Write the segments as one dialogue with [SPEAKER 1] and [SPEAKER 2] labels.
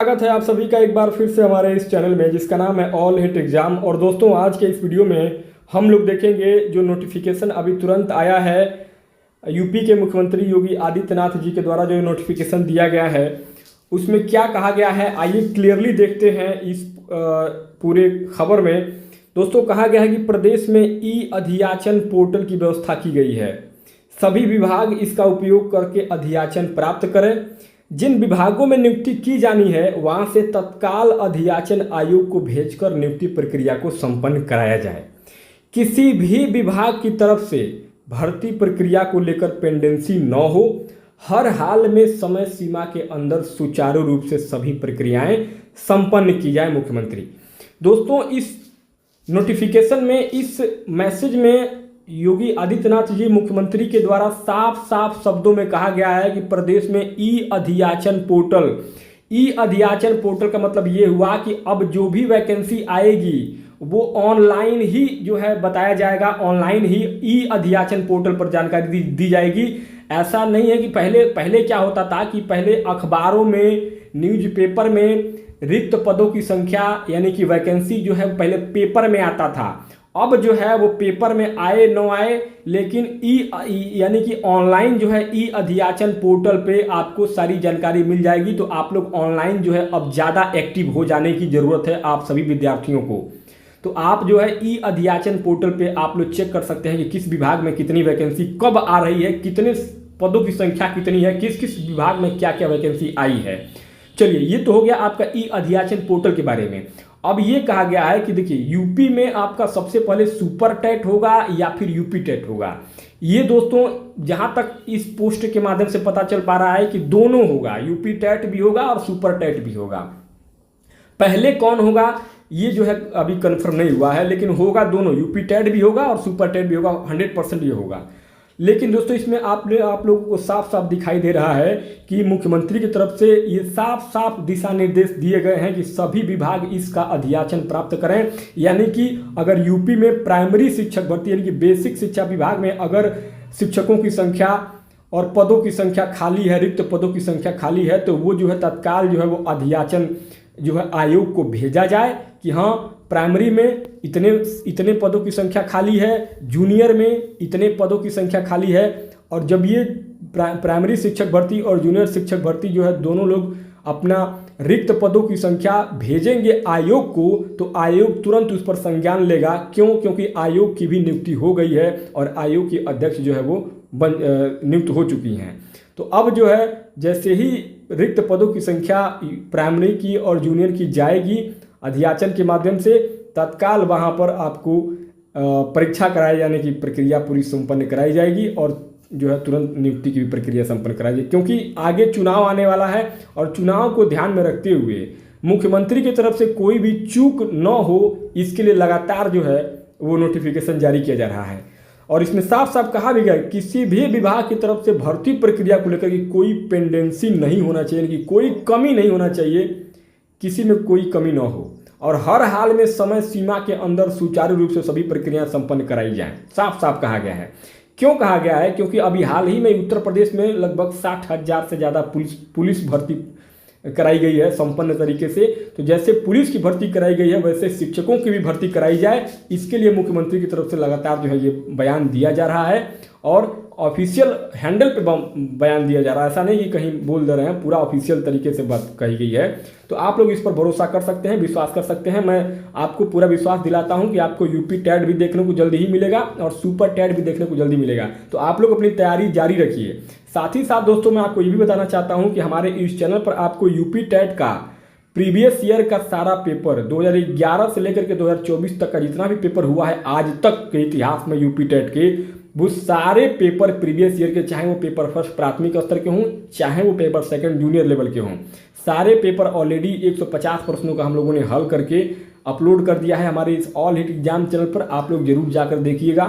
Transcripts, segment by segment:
[SPEAKER 1] स्वागत है आप सभी का एक बार फिर से हमारे इस चैनल में जिसका नाम है ऑल हिट एग्जाम। और दोस्तों आज के इस वीडियो में हम लोग देखेंगे जो नोटिफिकेशन अभी तुरंत आया है यूपी के मुख्यमंत्री योगी आदित्यनाथ जी के द्वारा जो नोटिफिकेशन दिया गया है उसमें क्या कहा गया है। आइए क्लियरली देखते हैं इस पूरे खबर में। दोस्तों कहा गया है कि प्रदेश में ई अधियाचन पोर्टल की व्यवस्था की गई है। सभी विभाग इसका उपयोग करके अधियाचन प्राप्त करें। जिन विभागों में नियुक्ति की जानी है वहां से तत्काल अधियाचन आयोग को भेजकर नियुक्ति प्रक्रिया को संपन्न कराया जाए। किसी भी विभाग की तरफ से भर्ती प्रक्रिया को लेकर पेंडेंसी न हो। हर हाल में समय सीमा के अंदर सुचारू रूप से सभी प्रक्रियाएं संपन्न की जाए। मुख्यमंत्री दोस्तों इस नोटिफिकेशन में, इस मैसेज में योगी आदित्यनाथ जी मुख्यमंत्री के द्वारा साफ साफ शब्दों में कहा गया है कि प्रदेश में ई अधियाचन पोर्टल का मतलब ये हुआ कि अब जो भी वैकेंसी आएगी वो ऑनलाइन ही जो है बताया जाएगा, ऑनलाइन ही ई अधियाचन पोर्टल पर जानकारी दी जाएगी। ऐसा नहीं है कि पहले क्या होता था कि पहले अखबारों में, न्यूज़पेपर में रिक्त पदों की संख्या यानी कि वैकेंसी जो है पहले पेपर में आता था। अब जो है वो पेपर में आए न आए लेकिन यानी कि ऑनलाइन जो है ई अधियाचन पोर्टल पे आपको सारी जानकारी मिल जाएगी। तो आप लोग ऑनलाइन जो है अब ज़्यादा एक्टिव हो जाने की ज़रूरत है आप सभी विद्यार्थियों को। तो आप जो है ई अधियाचन पोर्टल पे आप लोग चेक कर सकते हैं कि किस विभाग में कितनी वैकेंसी कब आ रही है, कितने पदों की संख्या कितनी है, किस किस विभाग में क्या क्या वैकेंसी आई है। चलिए ये तो हो गया आपका ई अधियाचन पोर्टल के बारे में। अब ये कहा गया है कि देखिए यूपी में आपका सबसे पहले सुपर टेट होगा या फिर यूपी टेट होगा। ये दोस्तों जहां तक इस पोस्ट के माध्यम से पता चल पा रहा है कि दोनों होगा, यूपी टेट भी होगा और सुपर टेट भी होगा। पहले कौन होगा ये जो है अभी कंफर्म नहीं हुआ है, लेकिन होगा दोनों, यूपी टेट भी होगा और सुपर टेट भी होगा, 100% ये होगा। लेकिन दोस्तों इसमें आप लोगों को साफ साफ दिखाई दे रहा है कि मुख्यमंत्री की तरफ से ये साफ साफ दिशा निर्देश दिए गए हैं कि सभी विभाग इसका अधियाचन प्राप्त करें। यानी कि अगर यूपी में प्राइमरी शिक्षक भर्ती यानी कि बेसिक शिक्षा विभाग में अगर शिक्षकों की संख्या और पदों की संख्या खाली है, रिक्त पदों की संख्या खाली है, तो वो जो है तत्काल जो है वो अधियाचन जो है आयोग को भेजा जाए कि हाँ प्राइमरी में इतने पदों की संख्या खाली है, जूनियर में इतने पदों की संख्या खाली है। और जब ये प्राइमरी शिक्षक भर्ती और जूनियर शिक्षक भर्ती जो है दोनों लोग अपना रिक्त पदों की संख्या भेजेंगे आयोग को, तो आयोग तुरंत उस पर संज्ञान लेगा। क्योंकि आयोग की भी नियुक्ति हो गई है और आयोग की अध्यक्ष जो है वो नियुक्त हो चुकी हैं। तो अब जो है जैसे ही रिक्त पदों की संख्या प्राइमरी की और जूनियर की जाएगी अधियाचन के माध्यम से, तत्काल वहां पर आपको परीक्षा कराई जाने की प्रक्रिया पूरी संपन्न कराई जाएगी और जो है तुरंत नियुक्ति की भी प्रक्रिया संपन्न कराई जाएगी। क्योंकि आगे चुनाव आने वाला है और चुनाव को ध्यान में रखते हुए मुख्यमंत्री की तरफ से कोई भी चूक न हो इसके लिए लगातार जो है वो नोटिफिकेशन जारी किया जा रहा है। और इसमें साफ साफ कहा भी गया किसी भी विभाग की तरफ से भर्ती प्रक्रिया को लेकर कोई पेंडेंसी नहीं होना चाहिए, कि कोई कमी नहीं होना चाहिए, किसी में कोई कमी ना हो और हर हाल में समय सीमा के अंदर सुचारू रूप से सभी प्रक्रियाएं संपन्न कराई जाएं। साफ साफ कहा गया है। क्यों कहा गया है? क्योंकि अभी हाल ही में उत्तर प्रदेश में लगभग 60,000 से ज़्यादा पुलिस भर्ती कराई गई है संपन्न तरीके से। तो जैसे पुलिस की भर्ती कराई गई है वैसे शिक्षकों की भी भर्ती कराई जाए, इसके लिए मुख्यमंत्री की तरफ से लगातार जो है ये बयान दिया जा रहा है और ऑफिशियल हैंडल पे बयान दिया जा रहा है। ऐसा नहीं कि कहीं बोल दे रहे हैं, पूरा ऑफिशियल तरीके से बात कही गई है। तो आप लोग इस पर भरोसा कर सकते हैं, विश्वास कर सकते हैं। मैं आपको पूरा विश्वास दिलाता हूं कि आपको यूपी टेट भी देखने को जल्दी ही मिलेगा और सुपर टेट भी देखने को जल्दी मिलेगा। तो आप लोग अपनी तैयारी जारी रखिए। साथ ही साथ दोस्तों मैं आपको ये भी बताना चाहता हूँ कि हमारे इस चैनल पर आपको यूपी टेट का प्रीवियस ईयर का सारा पेपर 2011 से लेकर के 2024 तक का जितना भी पेपर हुआ है आज तक के इतिहास में यूपी टेट के, वो सारे पेपर प्रीवियस ईयर के, चाहे वो पेपर फर्स्ट प्राथमिक स्तर के हों, चाहे वो पेपर सेकंड जूनियर लेवल के हों, सारे पेपर ऑलरेडी 150 प्रश्नों का हम लोगों ने हल करके अपलोड कर दिया है हमारे इस ऑल हिट एग्जाम चैनल पर। आप लोग जरूर जाकर देखिएगा।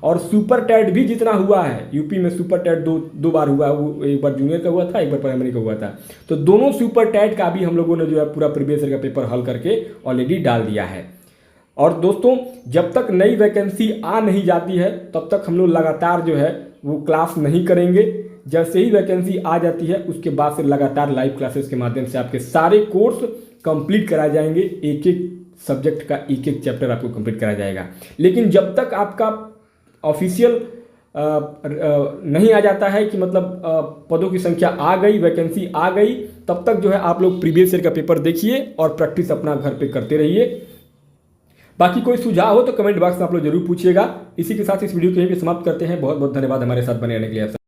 [SPEAKER 1] और सुपर टेट भी जितना हुआ है यूपी में, सुपर टेट दो बार हुआ, वो एक बार जूनियर का हुआ था, एक बार प्राइमरी का हुआ था। तो दोनों सुपर टेट का भी हम लोगों ने जो है पूरा प्रीवियस ईयर का पेपर हल करके ऑलरेडी डाल दिया है। और दोस्तों जब तक नई वैकेंसी आ नहीं जाती है तब तक हम लोग लगातार जो है वो क्लास नहीं करेंगे। जैसे ही वैकेंसी आ जाती है उसके बाद से लगातार लाइव क्लासेस के माध्यम से आपके सारे कोर्स कंप्लीट कराए जाएंगे। एक एक सब्जेक्ट का एक एक चैप्टर आपको कंप्लीट कराया जाएगा। लेकिन जब तक आपका ऑफिशियल नहीं आ जाता है कि मतलब पदों की संख्या आ गई, वैकेंसी आ गई, तब तक जो है आप लोग प्रीवियस ईयर का पेपर देखिए और प्रैक्टिस अपना घर पे करते रहिए। बाकी कोई सुझाव हो तो कमेंट बॉक्स में आप लोग जरूर पूछिएगा। इसी के साथ इस वीडियो को यहीं पे समाप्त करते हैं। बहुत बहुत धन्यवाद हमारे साथ बने रहने के लिए।